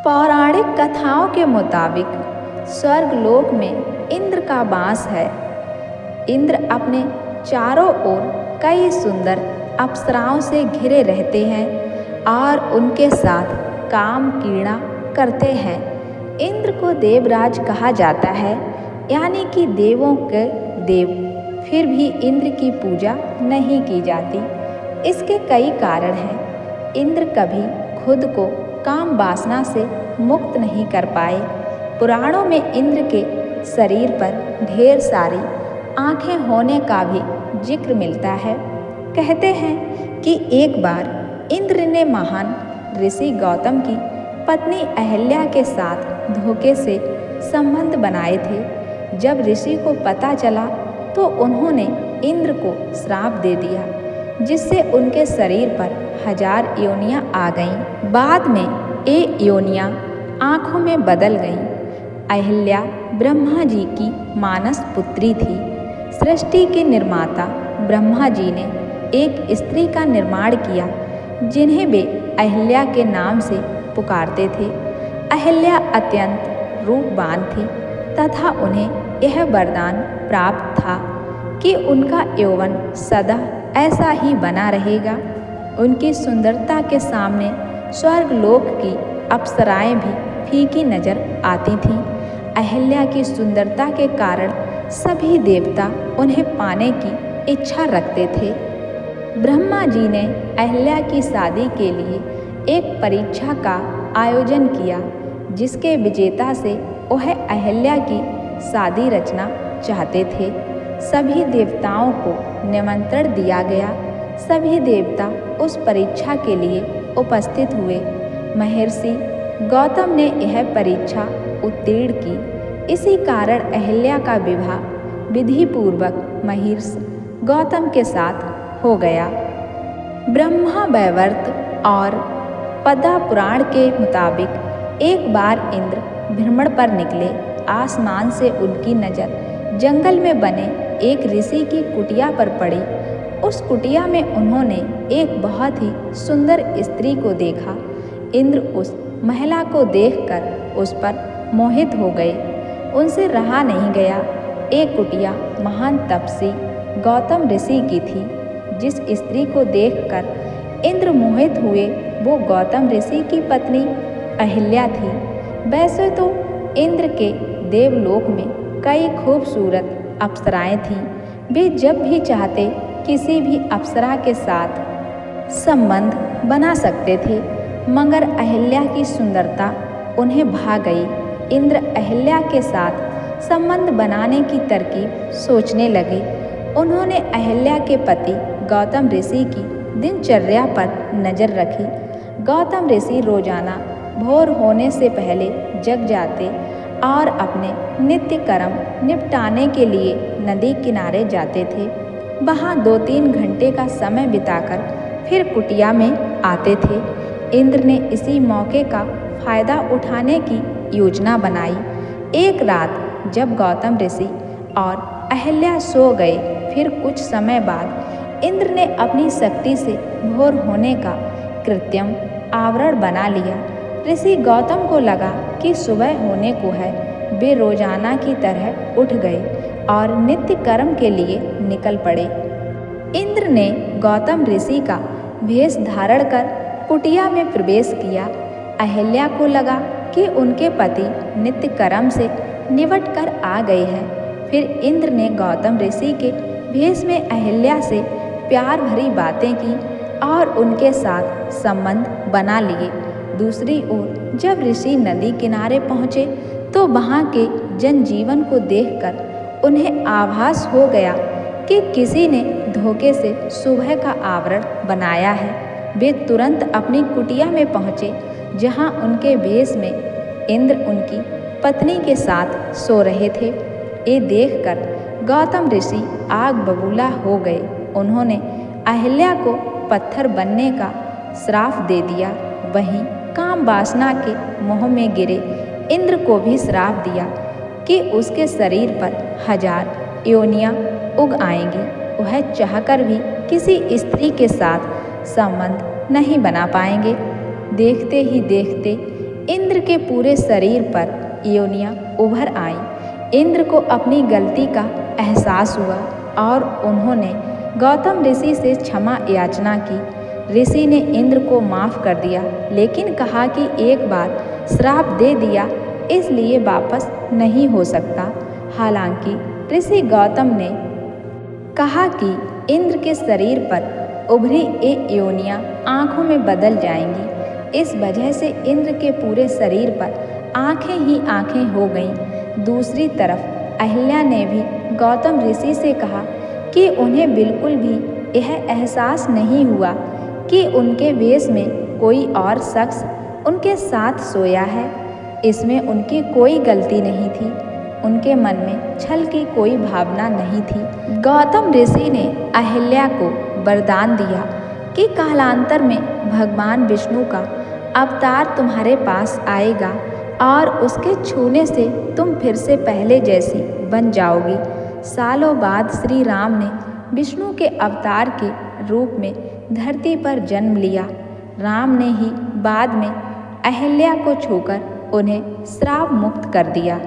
पौराणिक कथाओं के मुताबिक स्वर्गलोक में इंद्र का वास है। इंद्र अपने चारों ओर कई सुंदर अप्सराओं से घिरे रहते हैं और उनके साथ काम क्रीड़ा करते हैं। इंद्र को देवराज कहा जाता है, यानी कि देवों के देव। फिर भी इंद्र की पूजा नहीं की जाती। इसके कई कारण हैं। इंद्र कभी खुद को काम वासना से मुक्त नहीं कर पाए। पुराणों में इंद्र के शरीर पर ढेर सारी आँखें होने का भी जिक्र मिलता है। कहते हैं कि एक बार इंद्र ने महान ऋषि गौतम की पत्नी अहिल्या के साथ धोखे से संबंध बनाए थे। जब ऋषि को पता चला तो उन्होंने इंद्र को श्राप दे दिया, जिससे उनके शरीर पर 1000 योनियां आ गईं। बाद में ये योनियां आँखों में बदल गईं। अहिल्या ब्रह्मा जी की मानस पुत्री थी। सृष्टि के निर्माता ब्रह्मा जी ने एक स्त्री का निर्माण किया, जिन्हें वे अहिल्या के नाम से पुकारते थे। अहिल्या अत्यंत रूपवान थी तथा उन्हें यह वरदान प्राप्त था कि उनका यौवन सदा ऐसा ही बना रहेगा। उनकी सुंदरता के सामने स्वर्गलोक की अप्सराएं भी फीकी नजर आती थीं। अहिल्या की सुंदरता के कारण सभी देवता उन्हें पाने की इच्छा रखते थे। ब्रह्मा जी ने अहिल्या की शादी के लिए एक परीक्षा का आयोजन किया, जिसके विजेता से वह अहिल्या की शादी रचना चाहते थे। सभी देवताओं को निमंत्रण दिया गया। सभी देवता उस परीक्षा के लिए उपस्थित हुए। महर्षि गौतम ने यह परीक्षा उत्तीर्ण की। इसी कारण अहिल्या का विवाह विधिपूर्वक महर्षि गौतम के साथ हो गया। ब्रह्मा वैवर्त और पद्म पुराण के मुताबिक एक बार इंद्र भ्रमण पर निकले। आसमान से उनकी नज़र जंगल में बने एक ऋषि की कुटिया पर पड़ी। उस कुटिया में उन्होंने एक बहुत ही सुंदर स्त्री को देखा। इंद्र उस महिला को देखकर उस पर मोहित हो गए। उनसे रहा नहीं गया। एक कुटिया महान तपस्वी गौतम ऋषि की थी। जिस स्त्री को देखकर इंद्र मोहित हुए वो गौतम ऋषि की पत्नी अहिल्या थी। वैसे तो इंद्र के देवलोक में कई खूबसूरत अप्सराएं थीं। वे जब भी चाहते किसी भी अप्सरा के साथ संबंध बना सकते थे, मगर अहिल्या की सुंदरता उन्हें भा गई। इंद्र अहिल्या के साथ संबंध बनाने की तरकीब सोचने लगे। उन्होंने अहिल्या के पति गौतम ऋषि की दिनचर्या पर नज़र रखी। गौतम ऋषि रोजाना भोर होने से पहले जग जाते और अपने नित्य कर्म निपटाने के लिए नदी किनारे जाते थे। वहाँ 2-3 घंटे का समय बिताकर फिर कुटिया में आते थे। इंद्र ने इसी मौके का फायदा उठाने की योजना बनाई। एक रात जब गौतम ऋषि और अहिल्या सो गए, फिर कुछ समय बाद इंद्र ने अपनी शक्ति से भोर होने का कृत्रिम आवरण बना लिया। ऋषि गौतम को लगा कि सुबह होने को है। वे रोजाना की तरह उठ गए और नित्य कर्म के लिए निकल पड़े। इंद्र ने गौतम ऋषि का वेश धारण कर कुटिया में प्रवेश किया। अहिल्या को लगा कि उनके पति नित्य कर्म से निवट कर आ गए हैं। फिर इंद्र ने गौतम ऋषि के वेश में अहिल्या से प्यार भरी बातें की और उनके साथ संबंध बना लिए। दूसरी ओर जब ऋषि नदी किनारे पहुँचे तो वहाँ के जनजीवन को देखकर उन्हें आभास हो गया कि किसी ने धोखे से सुबह का आवरण बनाया है। वे तुरंत अपनी कुटिया में पहुँचे, जहाँ उनके वेश में इंद्र उनकी पत्नी के साथ सो रहे थे। ये देखकर गौतम ऋषि आग बबूला हो गए। उन्होंने अहिल्या को पत्थर बनने का श्राप दे दिया। वहीं काम वासना के मोह में गिरे इंद्र को भी श्राप दिया कि उसके शरीर पर 1000 योनियां उग आएंगी। वह चाहकर भी किसी स्त्री के साथ संबंध नहीं बना पाएंगे। देखते ही देखते इंद्र के पूरे शरीर पर योनियां उभर आईं। इंद्र को अपनी गलती का एहसास हुआ और उन्होंने गौतम ऋषि से क्षमा याचना की। ऋषि ने इंद्र को माफ़ कर दिया, लेकिन कहा कि एक बार श्राप दे दिया इसलिए वापस नहीं हो सकता। हालांकि ऋषि गौतम ने कहा कि इंद्र के शरीर पर उभरी ये योनियां आँखों में बदल जाएंगी। इस वजह से इंद्र के पूरे शरीर पर आँखें ही आँखें हो गईं। दूसरी तरफ अहिल्या ने भी गौतम ऋषि से कहा कि उन्हें बिल्कुल भी यह एहसास नहीं हुआ कि उनके वेश में कोई और शख्स उनके साथ सोया है। इसमें उनकी कोई गलती नहीं थी। उनके मन में छल की कोई भावना नहीं थी। गौतम ऋषि ने अहिल्या को वरदान दिया कि कालांतर में भगवान विष्णु का अवतार तुम्हारे पास आएगा और उसके छूने से तुम फिर से पहले जैसी बन जाओगी। सालों बाद श्री राम ने विष्णु के अवतार के रूप में धरती पर जन्म लिया। राम ने ही बाद में अहिल्या को छूकर उन्हें श्राप मुक्त कर दिया।